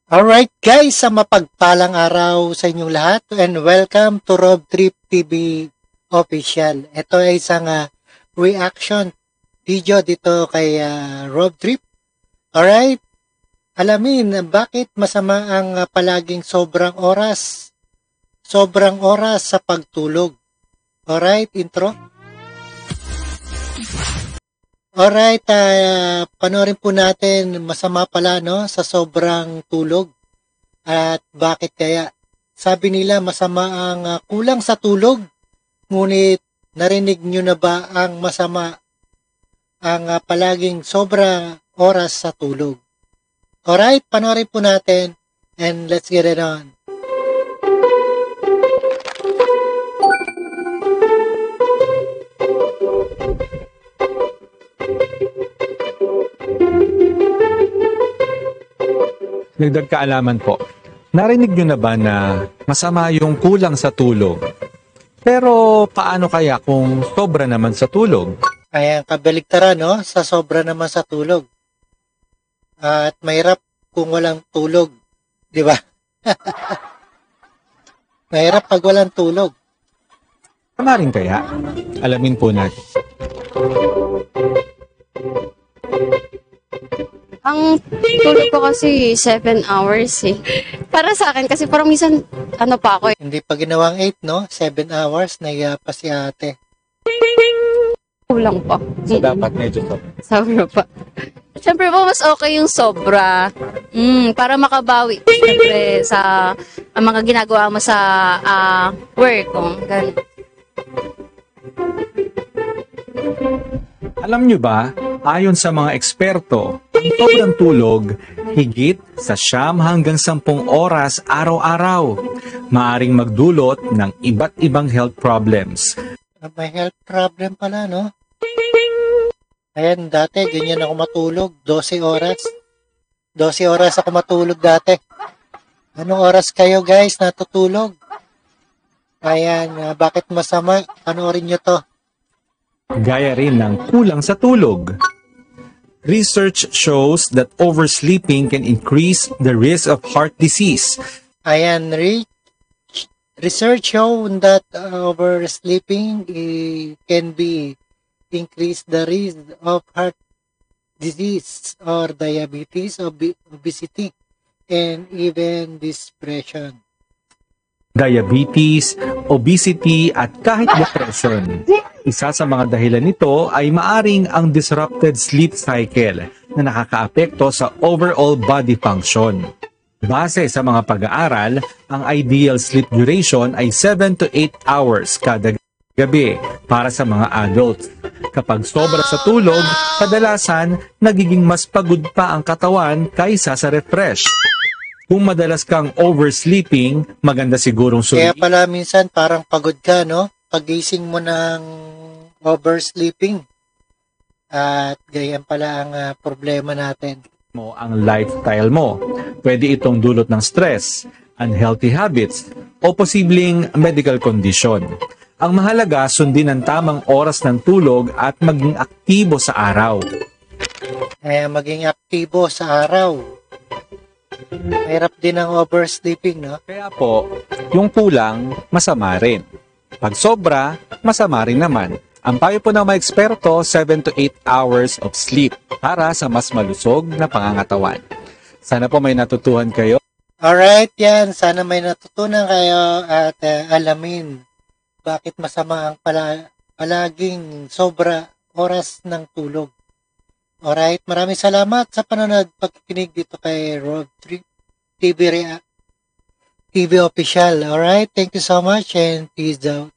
Alright guys, sa mapagpalang araw sa inyong lahat and welcome to Rob Trip TV Official. Ito ay isang reaction video dito kay Rob Trip. Alright, alamin bakit masama ang palaging sobrang oras sa pagtulog. Alright, intro. Alright, panoorin po natin masama pala sa sobrang tulog. At bakit kaya? Sabi nila masama ang kulang sa tulog. Ngunit narinig nyo na ba ang masama ang palaging sobrang oras sa tulog? Alright, panoorin po natin and let's get it on. Dagdag kaalaman po, narinig nyo na ba na masama yung kulang sa tulog? Pero paano kaya kung sobra naman sa tulog? Ayan, kabaligtaran sa sobra naman sa tulog. At mahirap kung walang tulog, di ba? Mahirap pag walang tulog. Tama rin kaya? Alamin po natin. Ang tulog ko kasi 7 hours eh. Para sa akin, kasi parang minsan, pa ako eh. Hindi pa ginawang 8, 7 hours, naiya pa si ate. Kulang pa. So dapat medyo to. Sobra pa. Siyempre po, mas okay yung sobra. Para makabawi. Siyempre, sa mga ginagawa mo sa work. Ganun. Alam nyo ba, ayon sa mga eksperto, ang sobrang tulog higit sa 9 hanggang 10 oras araw-araw maaring magdulot ng iba't ibang health problems. May health problem pala, no? Ayan, dati, ganyan ako matulog. 12 oras. 12 oras ako matulog dati. Anong oras kayo, guys, natutulog? Ayan, bakit masama? Panoorin nyo to. Gaya rin ng kulang sa tulog. Research shows that oversleeping can increase the risk of heart disease. Ayan, research show that oversleeping can be increase the risk of heart disease or diabetes, obesity, and even depression. Diabetes, obesity, at kahit depression. Isa sa mga dahilan nito ay maaring ang disrupted sleep cycle na nakakaapekto sa overall body function. Base sa mga pag-aaral, ang ideal sleep duration ay 7 to 8 hours kada gabi para sa mga adults. Kapag sobra sa tulog, kadalasan nagiging mas pagod pa ang katawan kaysa sa refresh. Kung madalas kang oversleeping, maganda sigurong Kaya pala minsan parang pagod ka, Pagising mo ng oversleeping. At ganyan pala ang problema natin. Mo ang lifestyle mo. Pwede itong dulot ng stress, unhealthy habits, o posibleng medical condition. Ang mahalaga, sundin ang tamang oras ng tulog at maging aktibo sa araw. Maging aktibo sa araw. Mahirap din ang oversleeping, Kaya po, yung kulang, masama rin. Pag sobra, masama rin naman. Ang payo po ng mga eksperto, 7 to 8 hours of sleep para sa mas malusog na pangangatawan. Sana po may natutuhan kayo. Alright, yan. Sana may natutunan kayo at alamin bakit masama ang palaging sobra oras ng tulog. Alright, maraming salamat sa panonood pagkikinig dito kay Rob Trip TV Official. Alright, thank you so much and peace out.